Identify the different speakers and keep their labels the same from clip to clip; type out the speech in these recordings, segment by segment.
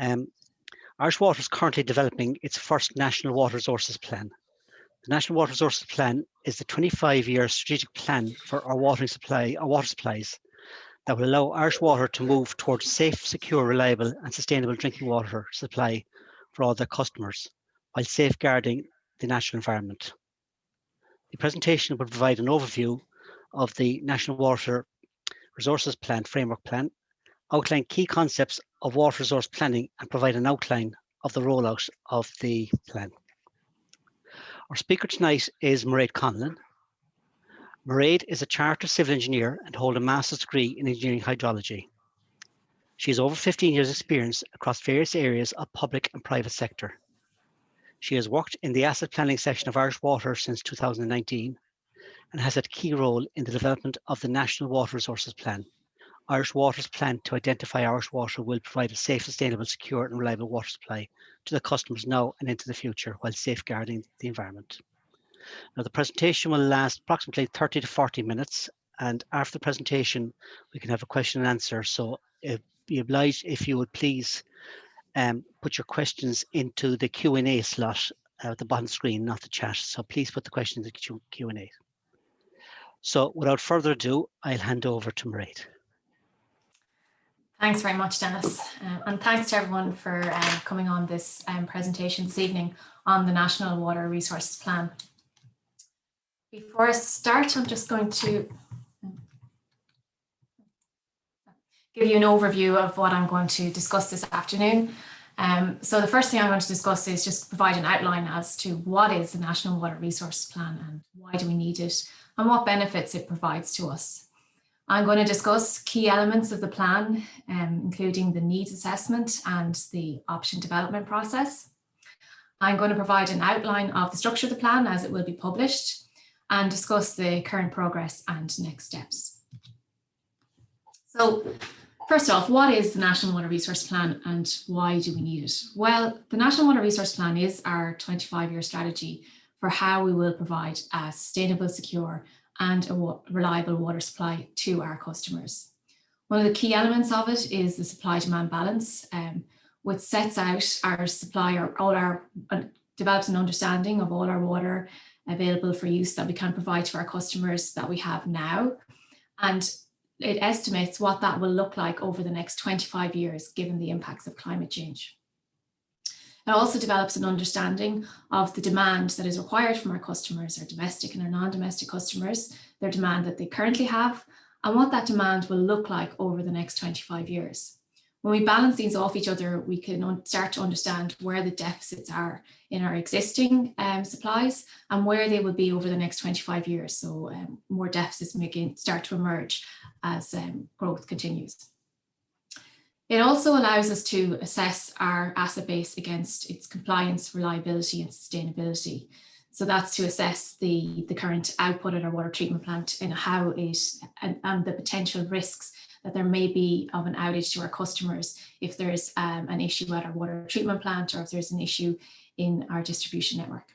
Speaker 1: Um, Irish Water is currently developing its first National Water Resources Plan. The National Water Resources Plan is the 25-year strategic plan for our water supplies that will allow Irish Water to move towards safe, secure, reliable and sustainable drinking water supply for all their customers, while safeguarding the natural environment. The presentation will provide an overview of the National Water Resources Plan Framework Plan, outline key concepts of water resource planning and provide an outline of the rollout of the plan. Our speaker tonight is Mairéad Conlon. Mairéad is a chartered civil engineer and holds a master's degree in engineering hydrology. She has over 15 years experience across various areas of public and private sector. She has worked in the asset planning section of Irish Water since 2019 and has had a key role in the development of the National Water Resources Plan. Irish Water's plan to identify Irish Water will provide a safe, sustainable, secure and reliable water supply to the customers now and into the future while safeguarding the environment. Now, the presentation will last approximately 30 to 40 minutes, and after the presentation, we can have a question and answer. So be obliged if you would please put your questions into the Q&A slot at the bottom screen, not the chat. So please put the questions in the Q&A. So without further ado, I'll hand over to Mairéad.
Speaker 2: Thanks very much, Dennis. And thanks to everyone for coming on this presentation this evening on the National Water Resources Plan. Before I start, I'm just going to give you an overview of what I'm going to discuss this afternoon. So the first thing I'm going to discuss is just provide an outline as to what is the National Water Resources Plan and why do we need it and what benefits it provides to us. I'm going to discuss key elements of the plan, including the needs assessment and the option development process. I'm going to provide an outline of the structure of the plan as it will be published and discuss the current progress and next steps. So first off, what is the National Water Resource Plan and why do we need it? Well, the National Water Resource Plan is our 25-year strategy for how we will provide a sustainable, secure and a reliable water supply to our customers. One of the key elements of it is the supply-demand balance, which sets out our supply, develops an understanding of all our water available for use that we can provide to our customers that we have now. And it estimates what that will look like over the next 25 years, given the impacts of climate change. It also develops an understanding of the demand that is required from our customers, our domestic and our non-domestic customers, their demand that they currently have, and what that demand will look like over the next 25 years. When we balance these off each other, we can start to understand where the deficits are in our existing supplies and where they will be over the next 25 years. So more deficits may start to emerge as growth continues. It also allows us to assess our asset base against its compliance, reliability and sustainability. So that's to assess the current output at our water treatment plant and how it and the potential risks that there may be of an outage to our customers if there's an issue at our water treatment plant or if there's an issue in our distribution network.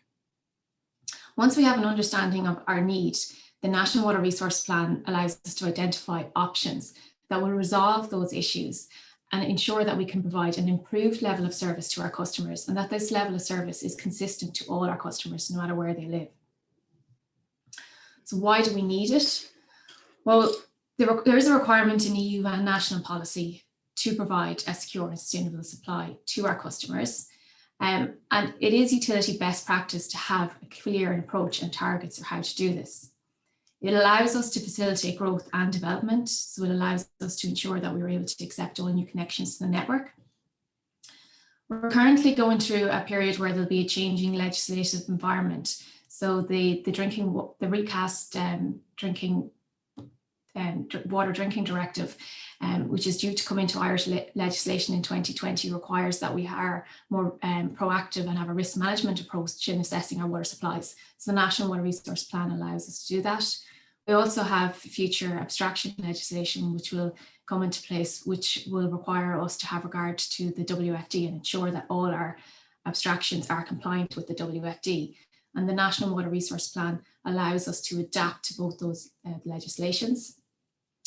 Speaker 2: Once we have an understanding of our need, the National Water Resource Plan allows us to identify options that will resolve those issues and ensure that we can provide an improved level of service to our customers and that this level of service is consistent to all our customers, no matter where they live. So why do we need it? Well, there is a requirement in EU and national policy to provide a secure and sustainable supply to our customers. And it is utility best practice to have a clear approach and targets for how to do this. It allows us to facilitate growth and development. So it allows us to ensure that we're able to accept all new connections to the network. We're currently going through a period where there'll be a changing legislative environment. So the recast water drinking directive, which is due to come into Irish legislation in 2020, requires that we are more proactive and have a risk management approach in assessing our water supplies. So the National Water Resource Plan allows us to do that. We also have future abstraction legislation, which will come into place, which will require us to have regard to the WFD and ensure that all our abstractions are compliant with the WFD. And the National Water Resource Plan allows us to adapt to both those legislations.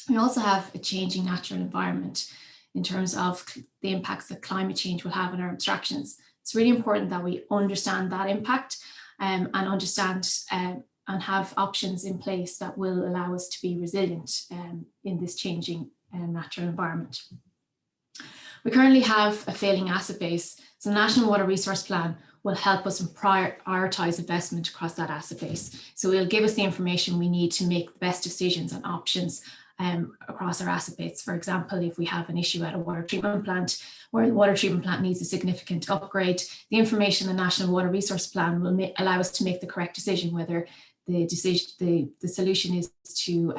Speaker 2: We also have a changing natural environment. in terms of the impacts that climate change will have on our abstractions. It's really important that we understand that impact and understand and have options in place that will allow us to be resilient in this changing natural environment. We currently have a failing asset base, so the National Water Resource Plan will help us prioritise investment across that asset base. So it'll give us the information we need to make the best decisions and options across our asset base. For example, if we have an issue at a water treatment plant where the water treatment plant needs a significant upgrade, the information in the National Water Resource Plan will allow us to make the correct decision, whether the solution is to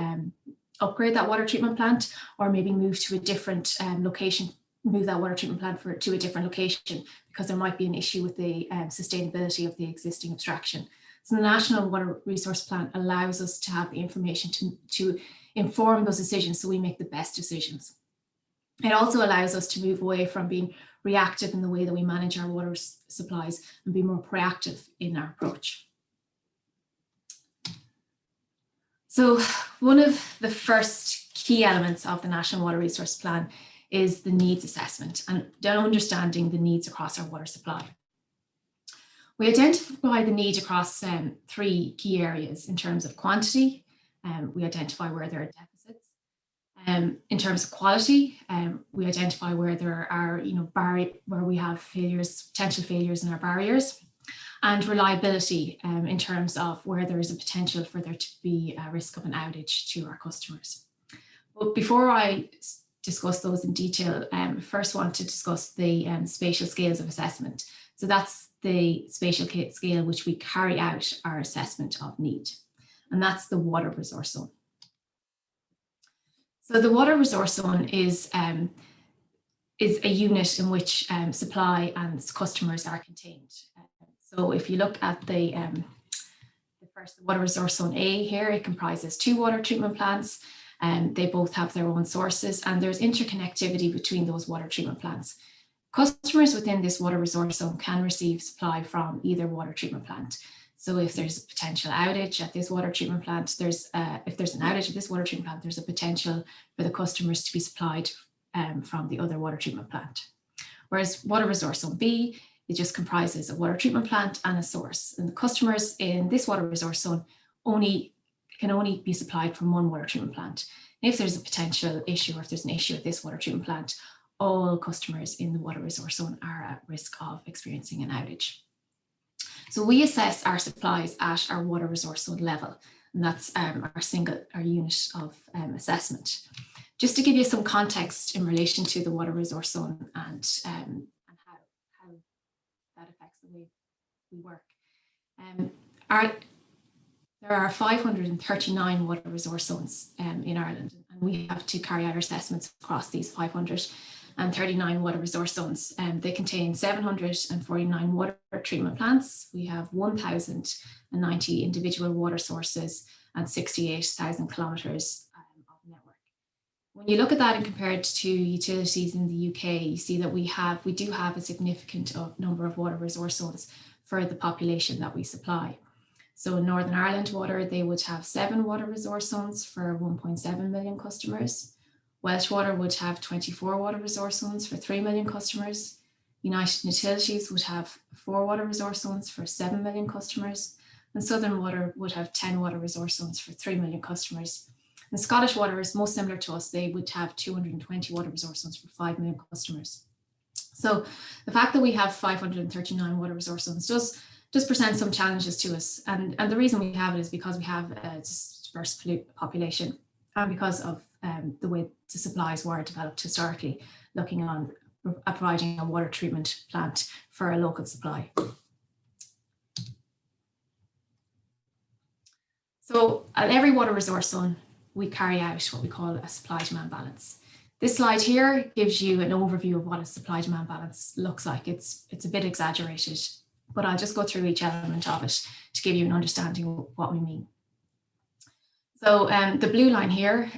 Speaker 2: upgrade that water treatment plant or maybe move to a different location, move that water treatment plant to a different location because there might be an issue with the sustainability of the existing abstraction. So the National Water Resource Plan allows us to have the information to inform those decisions so we make the best decisions. It also allows us to move away from being reactive in the way that we manage our water supplies and be more proactive in our approach. So one of the first key elements of the National Water Resource Plan is the needs assessment and understanding the needs across our water supply. We identify the need across three key areas in terms of quantity. We identify where there are deficits. In terms of quality, we identify where there are, where we have potential failures in our barriers, and reliability in terms of where there is a potential for there to be a risk of an outage to our customers. But before I discuss those in detail, I first want to discuss the spatial scales of assessment. So that's the spatial scale which we carry out our assessment of need, and that's the water resource zone. So the water resource zone is a unit in which supply and customers are contained. So if you look at the water resource zone A here, it comprises 2 water treatment plants, and they both have their own sources, and there's interconnectivity between those water treatment plants. Customers within this water resource zone can receive supply from either water treatment plant. So if there's a potential outage at this water treatment plant, if there's an outage at this water treatment plant, there's a potential for the customers to be supplied from the other water treatment plant. Whereas water resource zone B, it just comprises a water treatment plant and a source. And the customers in this water resource zone can only be supplied from one water treatment plant. And if there's a potential issue, or if there's an issue at this water treatment plant, all customers in the water resource zone are at risk of experiencing an outage. So we assess our supplies at our water resource zone level, and that's our unit of assessment. Just to give you some context in relation to the water resource zone and how that affects the way we work. There are 539 water resource zones in Ireland, and we have to carry out our assessments across these 539 water resource zones. They contain 749 water treatment plants. We have 1,090 individual water sources and 68,000 kilometres of network. When you look at that and compare it to utilities in the UK, you see that we do have a significant number of water resource zones for the population that we supply. So in Northern Ireland Water, they would have 7 water resource zones for 1.7 million customers. Welsh Water would have 24 water resource zones for 3 million customers. United Utilities would have 4 water resource zones for 7 million customers. And Southern Water would have 10 water resource zones for 3 million customers. And Scottish Water is most similar to us. They would have 220 water resource zones for 5 million customers. So the fact that we have 539 water resource zones does present some challenges to us. And the reason we have it is because we have a diverse population and because of the way the supplies were developed historically, looking on providing a water treatment plant for a local supply. So at every water resource zone, we carry out what we call a supply demand balance. This slide here gives you an overview of what a supply demand balance looks like. It's a bit exaggerated, but I'll just go through each element of it to give you an understanding of what we mean. So the blue line here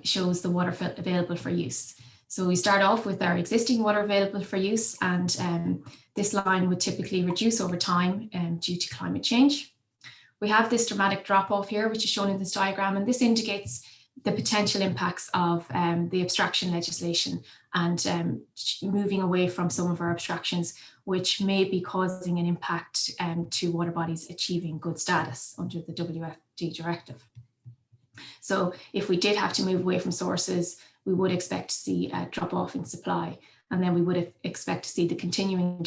Speaker 2: shows the water available for use. So we start off with our existing water available for use, and this line would typically reduce over time due to climate change. We have this dramatic drop off here, which is shown in this diagram, and this indicates the potential impacts of the abstraction legislation and moving away from some of our abstractions, which may be causing an impact to water bodies achieving good status under the WRZs directive. So if we did have to move away from sources, we would expect to see a drop off in supply, and then we would expect to see the continuing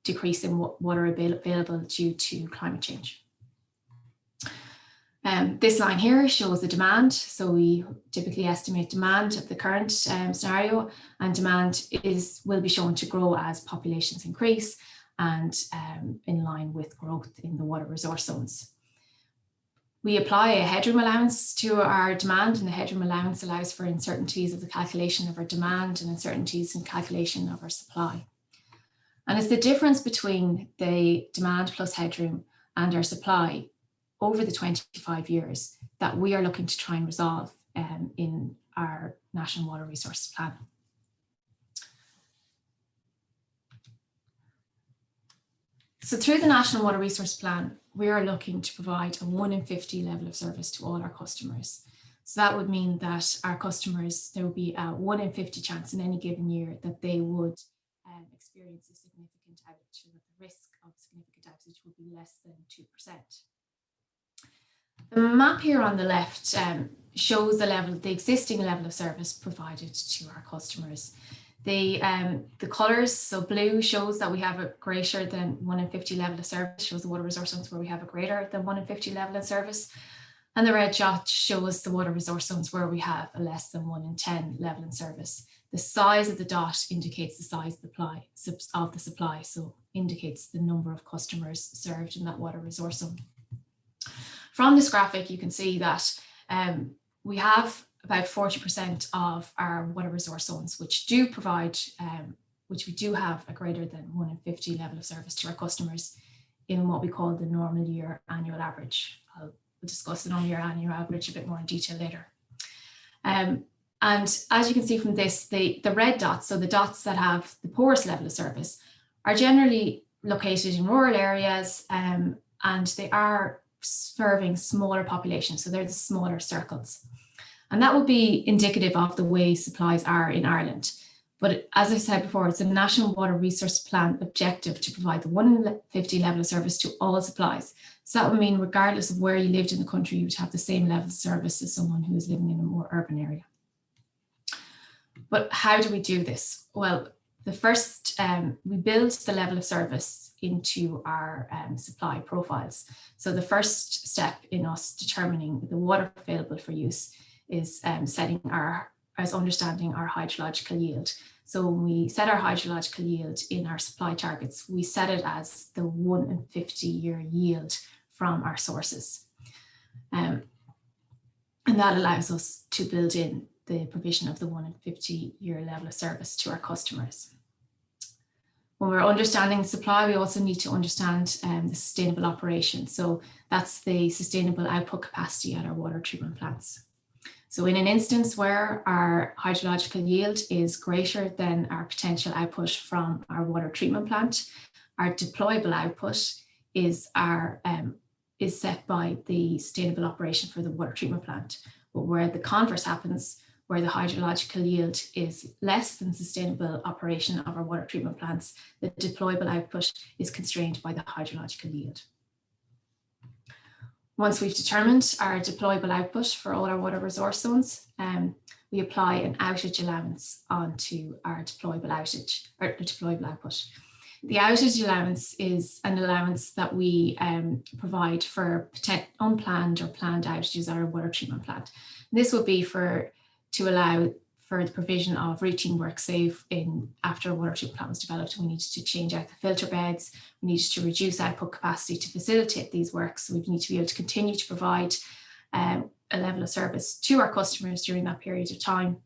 Speaker 2: decrease in water available due to climate change. This line here shows the demand. So we typically estimate demand of the current scenario, and demand will be shown to grow as populations increase and in line with growth in the water resource zones. We apply a headroom allowance to our demand, and the headroom allowance allows for uncertainties of the calculation of our demand and uncertainties in calculation of our supply. And it's the difference between the demand plus headroom and our supply over the 25 years that we are looking to try and resolve in our National Water Resources Plan. So through the National Water Resource Plan, we are looking to provide a 1 in 50 level of service to all our customers. So that would mean that our customers, there will be a 1 in 50 chance in any given year that they would experience a significant outage, and that the risk of significant outage would be less than 2%. The map here on the left shows the existing level of service provided to our customers. The colours, so blue shows that we have a greater than 1 in 50 level of service, shows the water resource zones where we have a greater than 1 in 50 level of service. And the red dot shows the water resource zones where we have a less than 1 in 10 level in service. The size of the dot indicates the size of the supply, so indicates the number of customers served in that water resource zone. From this graphic, you can see that we have about 40% of our water resource zones, which do provide, which we do have a greater than 1 in 50 level of service to our customers in what we call the normal year annual average. I'll discuss the normal year annual average a bit more in detail later. And as you can see from this, the red dots, so the dots that have the poorest level of service, are generally located in rural areas, and they are serving smaller populations. So they're the smaller circles. And that would be indicative of the way supplies are in Ireland. But as I said before, it's a National Water Resource Plan objective to provide the 1 in 50 level of service to all supplies. So that would mean regardless of where you lived in the country, you would have the same level of service as someone who is living in a more urban area. But how do we do this? Well, the first, we build the level of service into our supply profiles. So the first step in us determining the water available for use is understanding our hydrological yield. So when we set our hydrological yield in our supply targets, we set it as the 1 in 50 year yield from our sources. And that allows us to build in the provision of the 1 in 50 year level of service to our customers. When we're understanding supply, we also need to understand the sustainable operation. So that's the sustainable output capacity at our water treatment plants. So in an instance where our hydrological yield is greater than our potential output from our water treatment plant, our deployable output is set by the sustainable operation for the water treatment plant. But where the converse happens, where the hydrological yield is less than sustainable operation of our water treatment plants, the deployable output is constrained by the hydrological yield. Once we've determined our deployable output for all our water resource zones, we apply an outage allowance onto our deployable output. The outage allowance is an allowance that we provide for unplanned or planned outages at our water treatment plant. This would be to allow for the provision of routine work. Say after a water treatment plant was developed, we needed to change out the filter beds, we needed to reduce output capacity to facilitate these works. So we need to be able to continue to provide a level of service to our customers during that period of time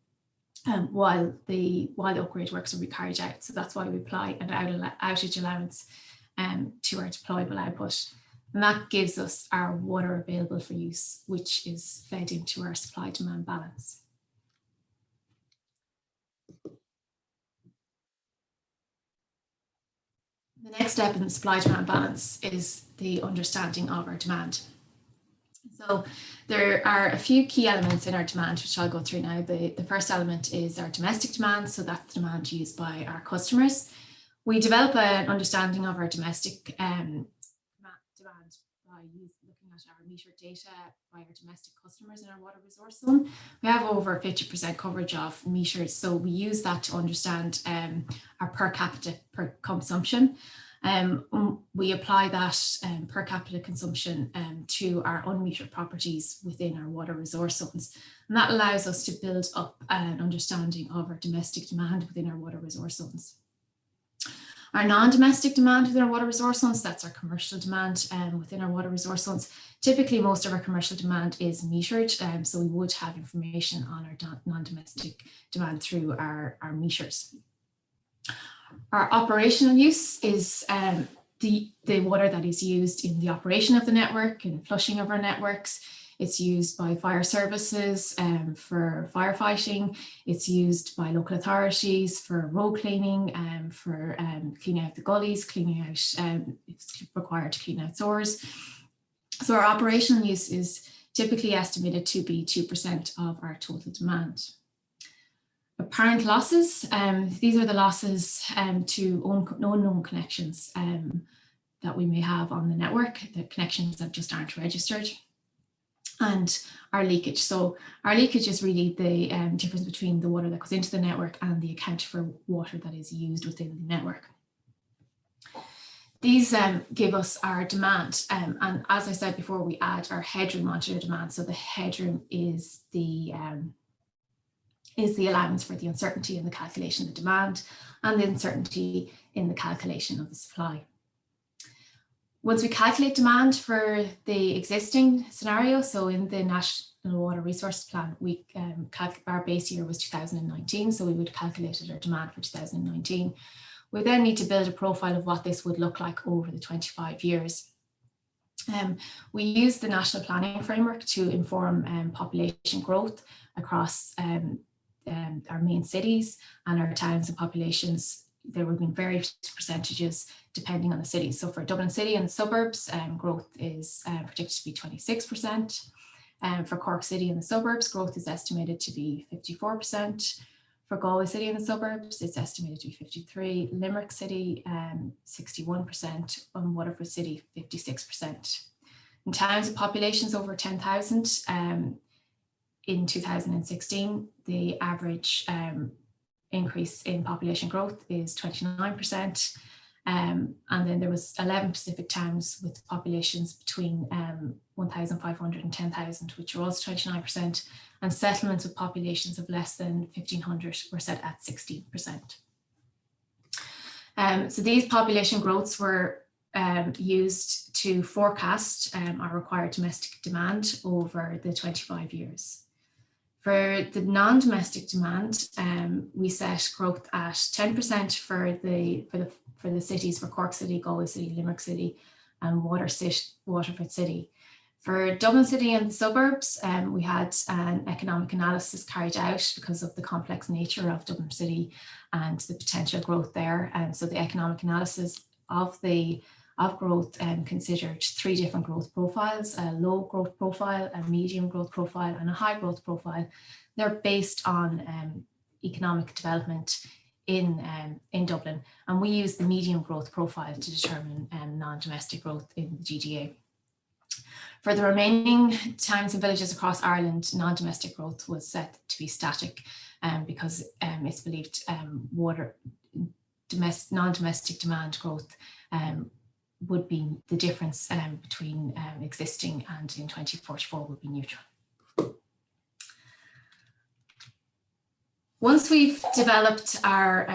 Speaker 2: while the upgrade works will be carried out. So that's why we apply an outage allowance to our deployable output. And that gives us our water available for use, which is fed into our supply demand balance. The next step in the supply demand balance is the understanding of our demand. So there are a few key elements in our demand, which I'll go through now. The first element is our domestic demand. So that's the demand used by our customers. We develop an understanding of our domestic demand by looking at our metered data by our domestic customers in our water resource zone. We have over 50% coverage of meters, so we use that to understand our per capita consumption. We apply that per capita consumption to our unmetered properties within our water resource zones. And that allows us to build up an understanding of our domestic demand within our water resource zones. Our non-domestic demand within our water resource zones, that's our commercial demand within our water resource zones. Typically, most of our commercial demand is metered, so we would have information on our non-domestic demand through our meters. Our operational use is the water that is used in the operation of the network and flushing of our networks. It's used by fire services for firefighting. It's used by local authorities for road cleaning, for cleaning out the gullies, cleaning out, it's required to clean out sewers. So our operational use is typically estimated to be 2% of our total demand. Apparent losses, these are the losses to unknown connections that we may have on the network, the connections that just aren't registered. And our leakage. So our leakage is really the difference between the water that goes into the network and the account for water that is used within the network. These give us our demand. And as I said before, we add our headroom onto the demand. So the headroom is the allowance for the uncertainty in the calculation of the demand and the uncertainty in the calculation of the supply. Once we calculate demand for the existing scenario, so in the National Water Resources Plan, our base year was 2019, so we would calculate our demand for 2019. We then need to build a profile of what this would look like over the 25 years. We use the National Planning Framework to inform population growth across our main cities and our towns and populations. There would be various percentages depending on the city. So for Dublin City and the suburbs, growth is predicted to be 26%. For Cork City and the suburbs, growth is estimated to be 54%. For Galway City and the suburbs, it's estimated to be 53%. Limerick City, 61%. And Waterford City, 56%. In towns with populations over 10,000, in 2016, the average increase in population growth is 29%. And then there was 11 Pacific towns with populations between 1,500 and 10,000, which were also 29%. And settlements with populations of less than 1,500 were set at 16%. So these population growths were used to forecast our required domestic demand over the 25 years. For the non-domestic demand, we set growth at 10% for the cities, for Cork City, Galway City, Limerick City, and Waterford City. For Dublin City and the suburbs, we had an economic analysis carried out because of the complex nature of Dublin City and the potential growth there. So the economic analysis of growth considered 3 different growth profiles: a low growth profile, a medium growth profile, and a high growth profile. They're based on economic development in Dublin, and we use the medium growth profile to determine non-domestic growth in the GDA. For the remaining towns and villages across Ireland, non-domestic growth was set to be static because it's believed non-domestic demand growth would be the difference between existing and in 2044 would be neutral. Once we've developed our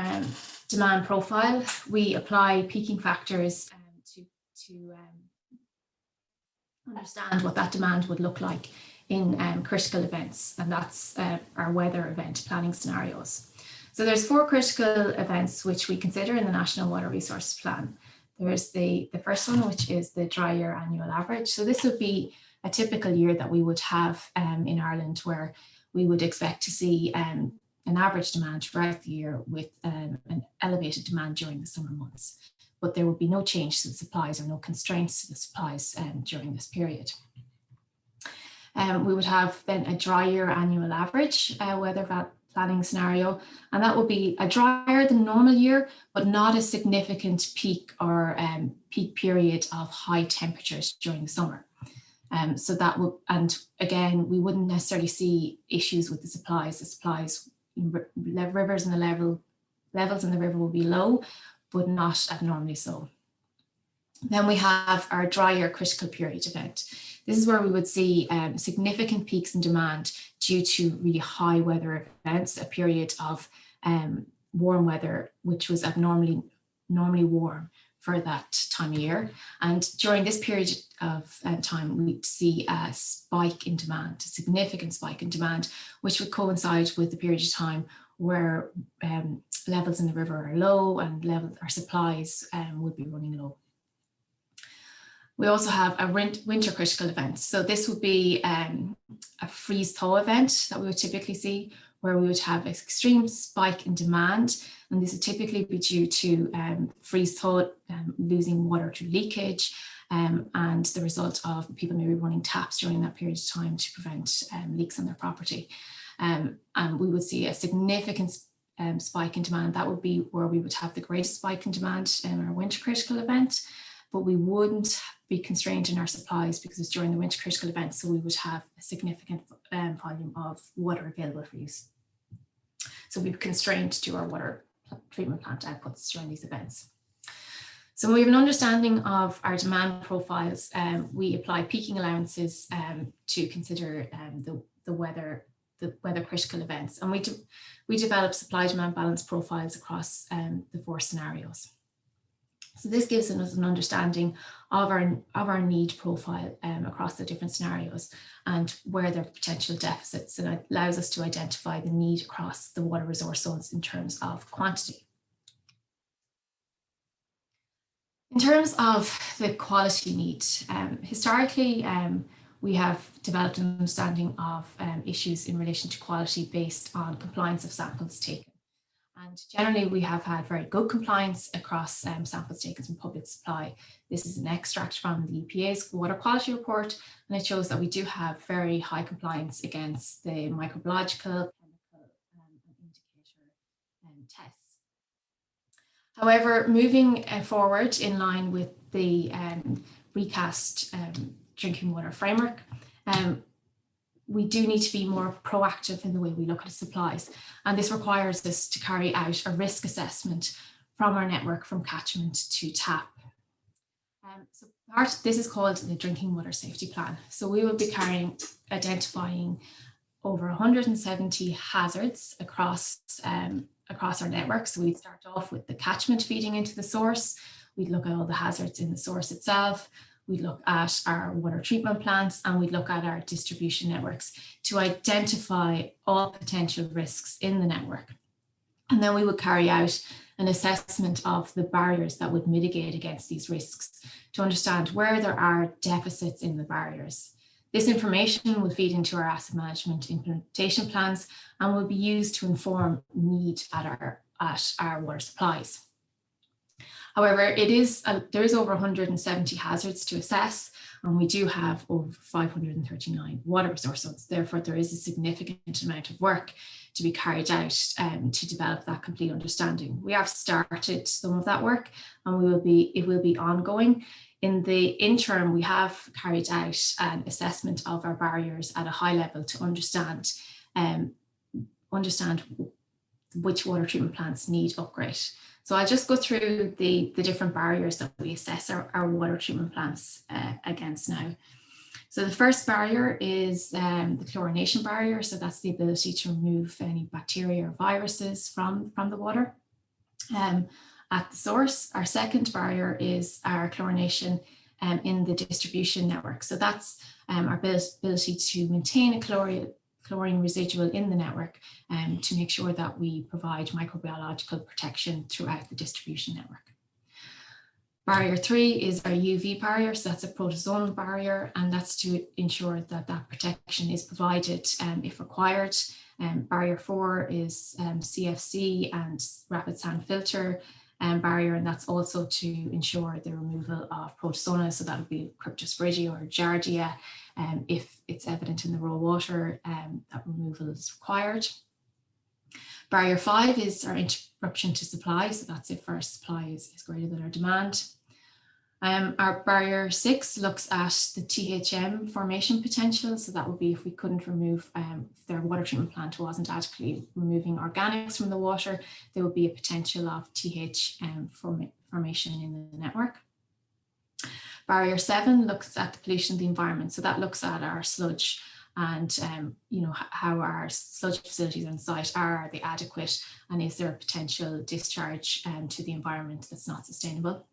Speaker 2: demand profile, we apply peaking factors to understand what that demand would look like in critical events, and that's our weather event planning scenarios. So there's 4 critical events which we consider in the National Water Resources Plan. There's the first one, which is the dry year annual average. So this would be a typical year that we would have in Ireland, where we would expect to see an average demand throughout the year with an elevated demand during the summer months. But there would be no change to the supplies or no constraints to the supplies during this period. We would have then a dry year annual average weather planning scenario, and that would be a drier than normal year, but not a significant peak or peak period of high temperatures during the summer. So that would, and again, we wouldn't necessarily see issues with the supplies. The supplies, rivers and the levels in the river will be low, but not abnormally so. Then we have our drier critical period event. This is where we would see significant peaks in demand due to really high weather events, a period of warm weather, which was abnormally warm for that time of year. And during this period of time, we'd see a spike in demand, a significant spike in demand, which would coincide with the period of time where levels in the river are low and our supplies would be running low. We also have a winter critical event. So this would be a freeze-thaw event that we would typically see, where we would have an extreme spike in demand. And this would typically be due to freeze-thaw, losing water through leakage, and the result of people maybe running taps during that period of time to prevent leaks on their property. And we would see a significant spike in demand. That would be where we would have the greatest spike in demand in our winter critical event, but we wouldn't be constrained in our supplies because it's during the winter critical event, so we would have a significant volume of water available for use. So we'd be constrained to our water treatment plant outputs during these events. So when we have an understanding of our demand profiles, we apply peaking allowances to consider the weather critical events, and we develop supply demand balance profiles across the 4 scenarios. So this gives us an understanding of our need profile across the different scenarios and where there are potential deficits, and it allows us to identify the need across the water resource zones in terms of quantity. In terms of the quality need, historically, we have developed an understanding of issues in relation to quality based on compliance of samples taken. And generally, we have had very good compliance across samples taken from public supply. This is an extract from the EPA's water quality report, and it shows that we do have very high compliance against the microbiological, chemical, and indicator tests. However, moving forward in line with the recast drinking water framework, we do need to be more proactive in the way we look at supplies. And this requires us to carry out a risk assessment from our network from catchment to tap. So this is called the Drinking Water Safety Plan. So we will be identifying over 170 hazards across our network. So we'd start off with the catchment feeding into the source. We'd look at all the hazards in the source itself. We'd look at our water treatment plants, and we'd look at our distribution networks to identify all potential risks in the network. And then we would carry out an assessment of the barriers that would mitigate against these risks to understand where there are deficits in the barriers. This information will feed into our asset management implementation plans and will be used to inform need at our water supplies. However, there is over 170 hazards to assess, and we do have over 539 water resource zones. Therefore, there is a significant amount of work to be carried out to develop that complete understanding. We have started some of that work, and it will be ongoing. In the interim, we have carried out an assessment of our barriers at a high level to understand which water treatment plants need upgrade. So I'll just go through the different barriers that we assess our water treatment plants against now. So the first barrier is the chlorination barrier. So that's the ability to remove any bacteria or viruses from the water at the source. Our second barrier is our chlorination in the distribution network. So that's our ability to maintain a chlorine residual in the network to make sure that we provide microbiological protection throughout the distribution network. Barrier 3 is our UV barrier, so that's a protozoal barrier, and that's to ensure that that protection is provided if required. Barrier 4 is CFC and rapid sand filter barrier, and that's also to ensure the removal of protozoa, so that would be cryptosporidia or giardia. If it's evident in the raw water, that removal is required. Barrier 5 is our interruption to supply, so that's if our supply is greater than our demand. Our barrier 6 looks at the THM formation potential. So that would be if we couldn't remove, if their water treatment plant wasn't adequately removing organics from the water, there would be a potential of THM formation in the network. Barrier 7 looks at the pollution of the environment. So that looks at our sludge and how our sludge facilities on site are they adequate, and is there a potential discharge to the environment that's not sustainable.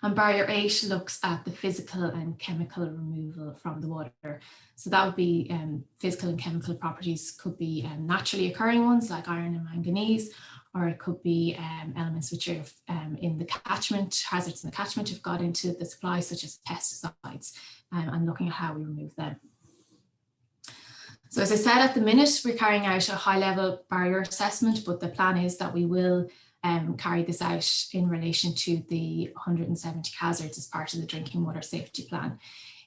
Speaker 2: And barrier 8 looks at the physical and chemical removal from the water. So that would be physical and chemical properties, could be naturally occurring ones like iron and manganese, or it could be elements which are in the catchment, hazards in the catchment have got into the supply, such as pesticides, and looking at how we remove them. So as I said, at the minute, we're carrying out a high-level barrier assessment, but the plan is that we will carry this out in relation to the 170 hazards as part of the drinking water safety plan.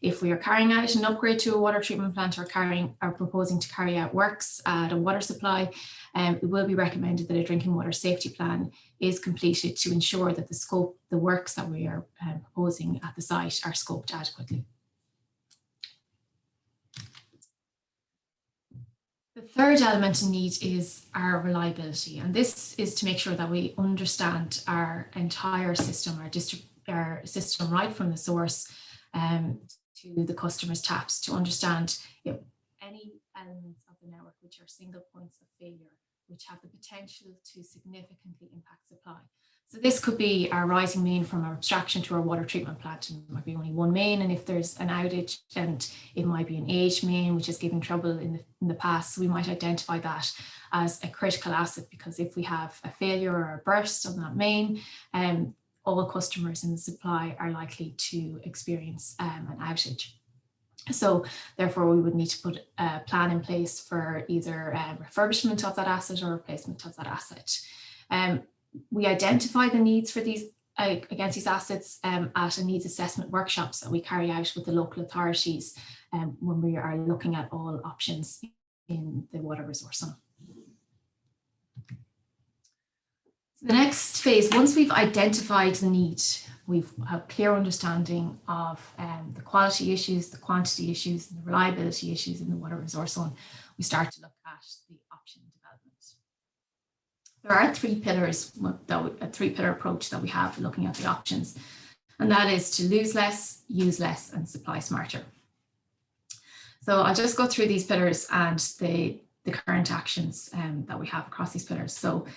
Speaker 2: If we are carrying out an upgrade to a water treatment plant or proposing to carry out works at a water supply, it will be recommended that a drinking water safety plan is completed to ensure that the works that we are proposing at the site are scoped adequately. The third element in need is our reliability, and this is to make sure that we understand our entire system, our system right from the source to the customer's taps, to understand any elements of the network which are single points of failure, which have the potential to significantly impact supply. So this could be our rising main from our abstraction to our water treatment plant, and it might be only one main, and if there's an outage, and it might be an aged main which is giving trouble in the past, so we might identify that as a critical asset, because if we have a failure or a burst on that main, all customers in the supply are likely to experience an outage. So therefore we would need to put a plan in place for either refurbishment of that asset or replacement of that asset. We identify the needs for these against these assets at a needs assessment workshops that we carry out with the local authorities when we are looking at all options in the water resource zone. The next phase, once we've identified the need, we've a clear understanding of the quality issues, the quantity issues, and the reliability issues in the water resource zone, we start to look at the option development. There are 3 pillars, a 3-pillar approach that we have looking at the options, and that is to lose less, use less, and supply smarter. So I'll just go through these pillars and the current actions that we have across these pillars. So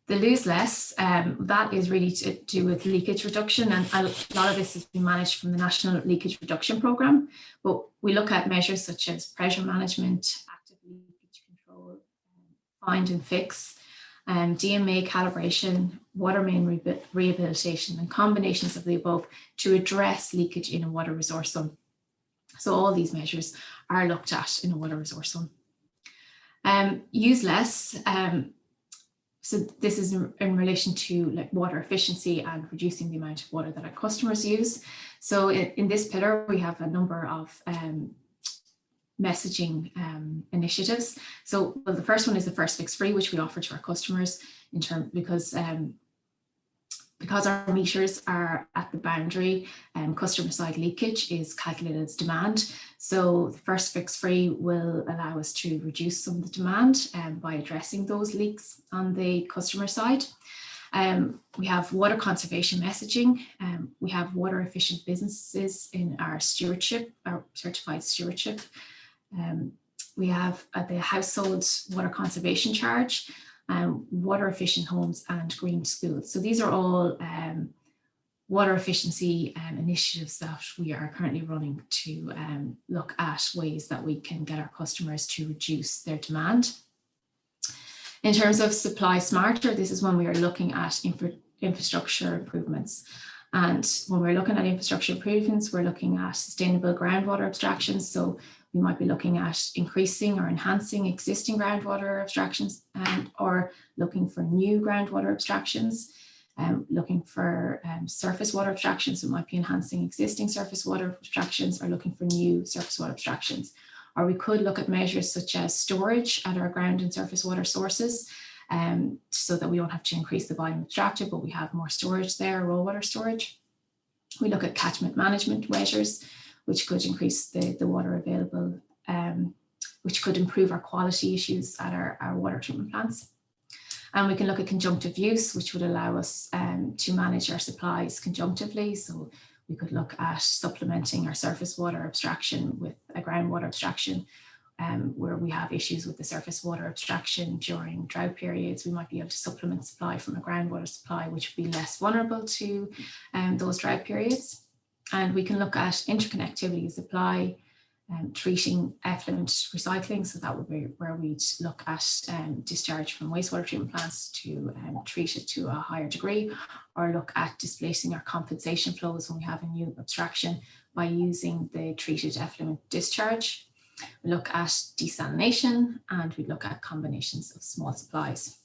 Speaker 2: the lose less, that is really to do with leakage reduction, and a lot of this has been managed from the National Leakage Reduction Programme, but we look at measures such as pressure management, active leakage control, find and fix, DMA calibration, water main rehabilitation, and combinations of the above to address leakage in a water resource zone. So all these measures are looked at in a water resource zone. Use less, so this is in relation to like water efficiency and reducing the amount of water that our customers use. So in this pillar, we have a number of messaging initiatives. So well, the first one is the first fix free, which we offer to our customers in term because our meters are at the boundary, customer side leakage is calculated as demand. So the first fix free will allow us to reduce some of the demand by addressing those leaks on the customer side. We have water conservation messaging. We have water efficient businesses in our stewardship, our certified stewardship. We have the household water conservation charge, water efficient homes, and green schools. So these are all water efficiency initiatives that we are currently running to look at ways that we can get our customers to reduce their demand. In terms of supply smarter, this is when we are looking at infrastructure improvements. And when we're looking at infrastructure improvements, we're looking at sustainable groundwater abstractions. So we might be looking at increasing or enhancing existing groundwater abstractions or looking for new groundwater abstractions. looking for surface water abstractions. So it might be enhancing existing surface water abstractions or looking for new surface water abstractions. Or we could look at measures such as storage at our ground and surface water sources, so that we don't have to increase the volume abstracted, but we have more storage there, raw water storage. We look at catchment management measures, which could increase the water available, which could improve our quality issues at our water treatment plants. And we can look at conjunctive use, which would allow us to manage our supplies conjunctively. So we could look at supplementing our surface water abstraction with a groundwater abstraction, where we have issues with the surface water abstraction during drought periods. We might be able to supplement supply from a groundwater supply, which would be less vulnerable to those drought periods. And we can look at interconnectivity of supply, treating effluent recycling. So that would be where we'd look at discharge from wastewater treatment plants to treat it to a higher degree, or look at displacing our compensation flows when we have a new abstraction by using the treated effluent discharge. We look at desalination, and we look at combinations of small supplies.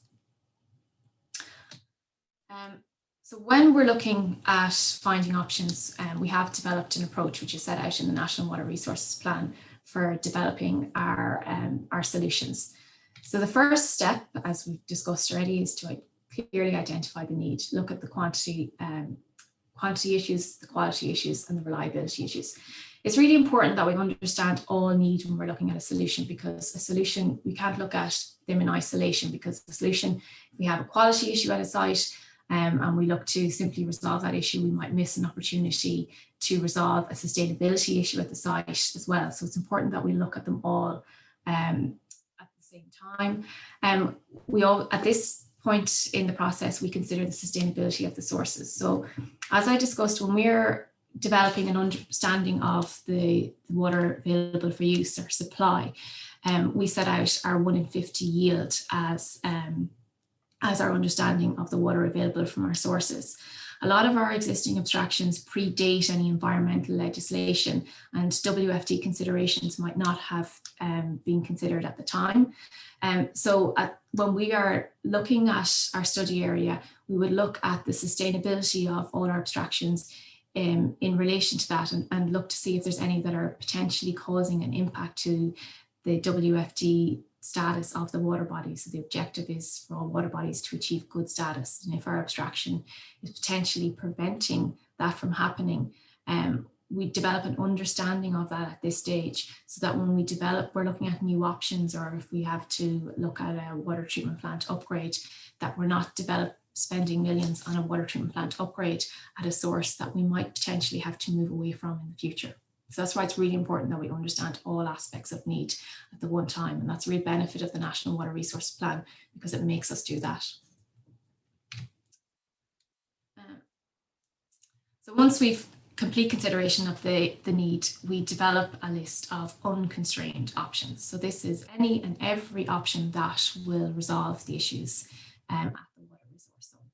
Speaker 2: So when we're looking at finding options, we have developed an approach which is set out in the National Water Resources Plan for developing our solutions. So the first step, as we've discussed already, is to clearly identify the need, look at the quantity issues, the quality issues, and the reliability issues. It's really important that we understand all need when we're looking at a solution, because a solution, we can't look at them in isolation, because the solution, if we have a quality issue at a site, and we look to simply resolve that issue, we might miss an opportunity to resolve a sustainability issue at the site as well. So it's important that we look at them all at the same time. At this point in the process, we consider the sustainability of the sources. So as I discussed, when we're developing an understanding of the water available for use or supply, we set out our 1 in 50 yield as our understanding of the water available from our sources. A lot of our existing abstractions predate any environmental legislation, and WFD considerations might not have been considered at the time. When we are looking at our study area, we would look at the sustainability of all our abstractions in relation to that, and look to see if there's any that are potentially causing an impact to the WFD status of the water bodies. So the objective is for all water bodies to achieve good status. And if our abstraction is potentially preventing that from happening, we develop an understanding of that at this stage, so that when we develop, we're looking at new options, or if we have to look at a water treatment plant upgrade, that we're not spending millions on a water treatment plant upgrade at a source that we might potentially have to move away from in the future. So that's why it's really important that we understand all aspects of need at the one time. And that's a real benefit of the National Water Resource Plan, because it makes us do that. So once we've complete consideration of the need, we develop a list of unconstrained options. So this is any and every option that will resolve the issues at the water resource zone.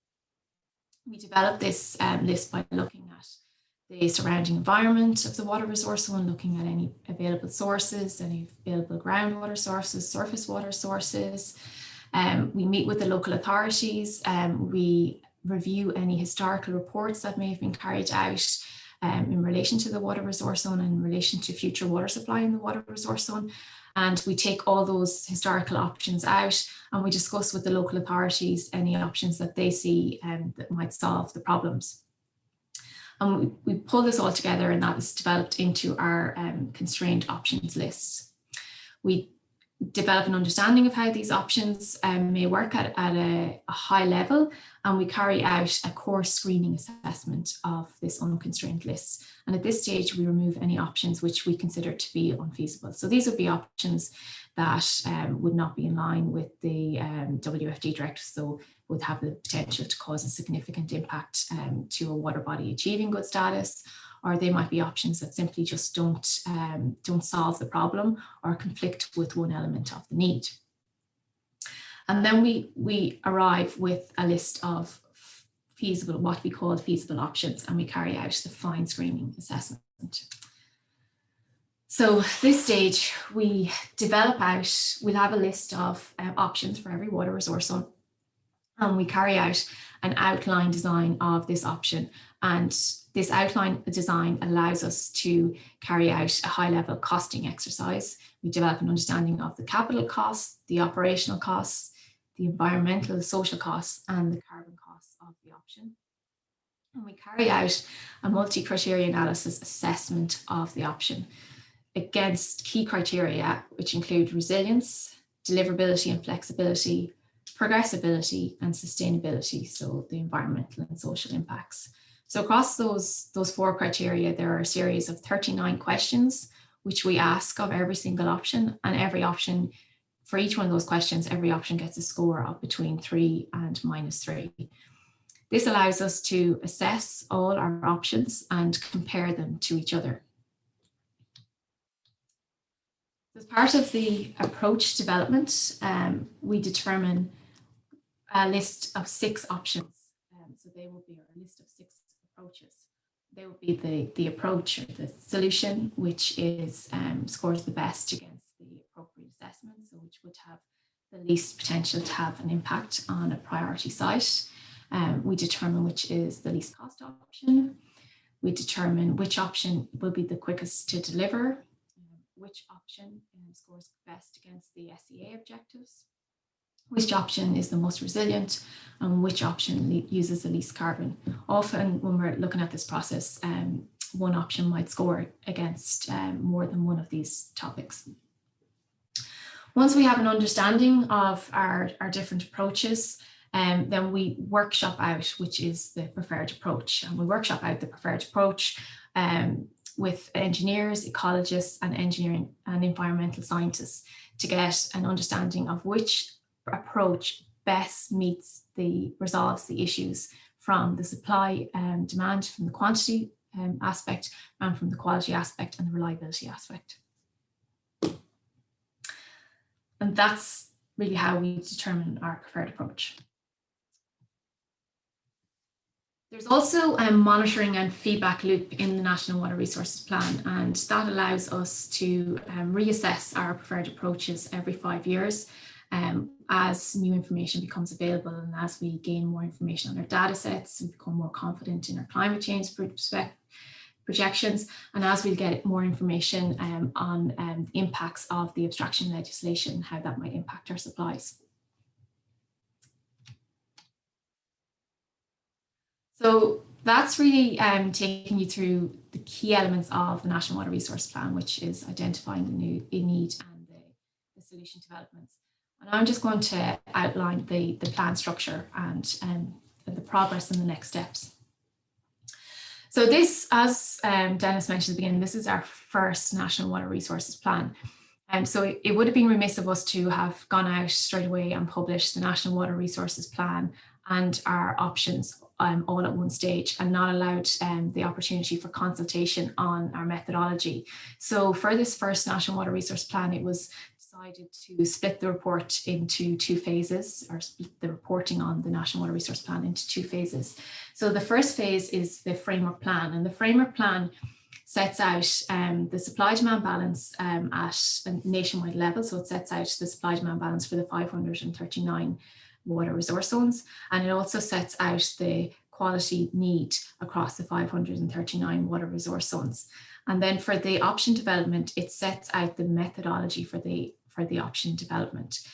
Speaker 2: We develop this list by looking at the surrounding environment of the water resource zone, looking at any available sources, any available groundwater sources, surface water sources. We meet with the local authorities. We review any historical reports that may have been carried out in relation to the water resource zone and in relation to future water supply in the water resource zone. And we take all those historical options out, and we discuss with the local authorities any options that they see that might solve the problems. And we pull this all together, and that is developed into our constrained options list. We develop an understanding of how these options may work at a high level, and we carry out a core screening assessment of this unconstrained list. And at this stage, we remove any options which we consider to be unfeasible. So these would be options that would not be in line with the WFD directive, so would have the potential to cause a significant impact to a water body achieving good status, or they might be options that simply just don't solve the problem or conflict with one element of the need. And then we arrive with a list of feasible, what we call feasible options, and we carry out the fine screening assessment. So this stage, we develop out, we'll have a list of options for every water resource zone, and we carry out an outline design of this option. And this outline design allows us to carry out a high-level costing exercise. We develop an understanding of the capital costs, the operational costs, the environmental, social costs, and the carbon costs of the option. And we carry out a multi-criteria analysis assessment of the option against key criteria, which include resilience, deliverability and flexibility, progressibility, and sustainability, so the environmental and social impacts. So across those 4 criteria, there are a series of 39 questions, which we ask of every single option, and every option, for each one of those questions, every option gets a score of between 3 and -3. This allows us to assess all our options and compare them to each other. As part of the approach development, we determine a list of 6 options. So they will be a list of 6 approaches. They will be the approach or the solution, which is scores the best against the appropriate assessment, so which would have the least potential to have an impact on a priority site. We determine which is the least cost option. We determine which option will be the quickest to deliver, which option scores best against the SEA objectives, which option is the most resilient, and which option uses the least carbon. Often when we're looking at this process, one option might score against more than one of these topics. Once we have an understanding of our different approaches, then we workshop out which is the preferred approach. And we workshop out the preferred approach with engineers, ecologists, and engineering and environmental scientists to get an understanding of which approach best resolves the issues from the supply and demand, from the quantity aspect, and from the quality aspect and the reliability aspect. And that's really how we determine our preferred approach. There's also a monitoring and feedback loop in the National Water Resources Plan, and that allows us to reassess our preferred approaches every 5 years as new information becomes available, and as we gain more information on our data sets and become more confident in our climate change projections, and as we get more information on the impacts of the abstraction legislation, how that might impact our supplies. So that's really taking you through the key elements of the National Water Resource Plan, which is identifying the need and the solution developments. And I'm just going to outline the plan structure and the progress and the next steps. So this, as Dennis mentioned at the beginning, this is our first National Water Resources Plan. So it would have been remiss of us to have gone out straight away and published the National Water Resources Plan and our options all at one stage, and not allowed the opportunity for consultation on our methodology. So for this first National Water Resource Plan, it was decided to split the report into 2 phases, or split the reporting on the National Water Resource Plan into 2 phases. So the first phase is the framework plan, and the framework plan sets out the supply-demand balance at a nationwide level. So it sets out the supply-demand balance for the 539 water resource zones, and it also sets out the quality need across the 539 water resource zones. And then for the option development, it sets out the methodology for the option development,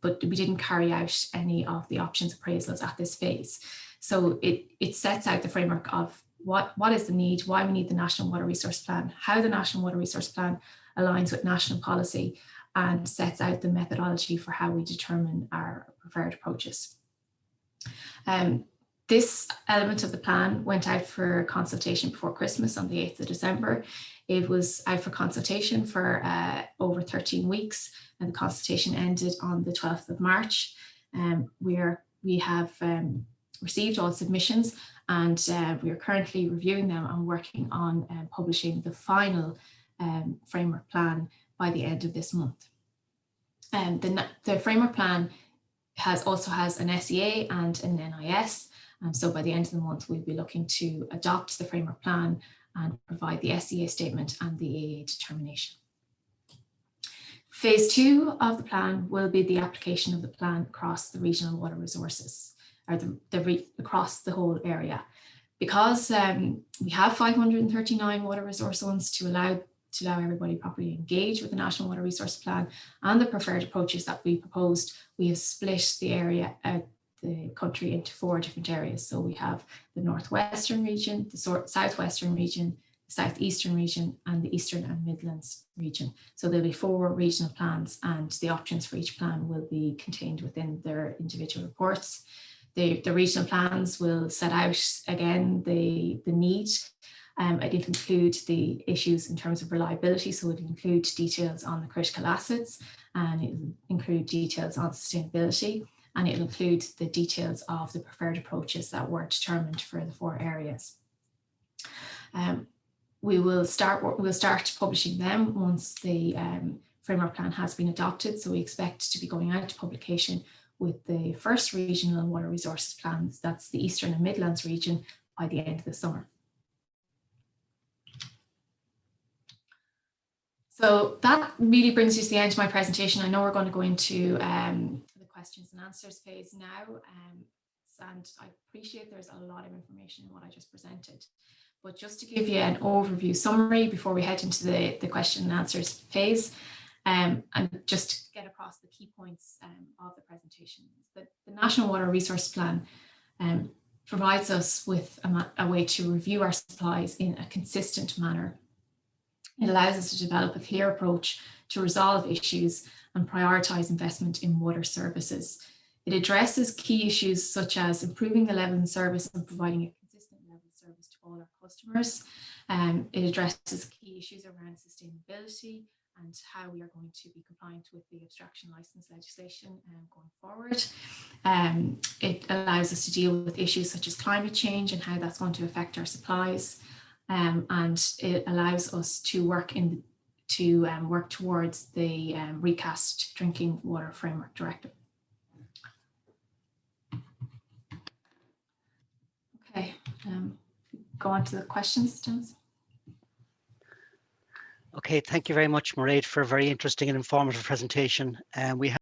Speaker 2: but we didn't carry out any of the options appraisals at this phase. So it sets out the framework of what is the need, why we need the National Water Resource Plan, how the National Water Resource Plan aligns with national policy, and sets out the methodology for how we determine our preferred approaches. This element of the plan went out for consultation before Christmas on the 8th of December. It was out for consultation for over 13 weeks, and the consultation ended on the 12th of March. We have received all submissions, and we are currently reviewing them and working on publishing the final framework plan by the end of this month. The framework plan also has an SEA and an NIS. So by the end of the month, we'll be looking to adopt the framework plan and provide the SEA statement and the AA determination. Phase 2 of the plan will be the application of the plan across the regional water resources. or across the whole area. Because we have 539 water resource zones to allow everybody properly engage with the National Water Resource Plan and the preferred approaches that we proposed, we have split the area out the country into 4 different areas. So we have the Northwestern region, the Southwestern region, the Southeastern region, and the Eastern and Midlands region. So there'll be 4 regional plans, and the options for each plan will be contained within their individual reports. The regional plans will set out again the need. It'll include the issues in terms of reliability, so it'll include details on the critical assets, and it'll include details on sustainability, and it'll include the details of the preferred approaches that were determined for the 4 areas. We'll start publishing them once the framework plan has been adopted. So we expect to be going out to publication with the first regional water resources plans, that's the Eastern and Midlands region, by the end of the summer. So that really brings you to the end of my presentation. I know we're going to go into the questions and answers phase now, and I appreciate there's a lot of information in what I just presented. But just to give you an overview summary before we head into the question and answers phase, and just get across the key points of the presentation. The National Water Resource Plan provides us with a way to review our supplies in a consistent manner. It allows us to develop a clear approach to resolve issues and prioritise investment in water services. It addresses key issues such as improving the level of service and providing a consistent level of service to all our customers. It addresses key issues around sustainability and how we are going to be compliant with the abstraction licence legislation going forward. It allows us to deal with issues such as climate change and how that's going to affect our supplies. And it allows us to work towards the recast Drinking Water Framework Directive. Okay, go on to the questions, Dennis.
Speaker 1: Okay, thank you very much, Mairéad, for a very interesting and informative presentation. We have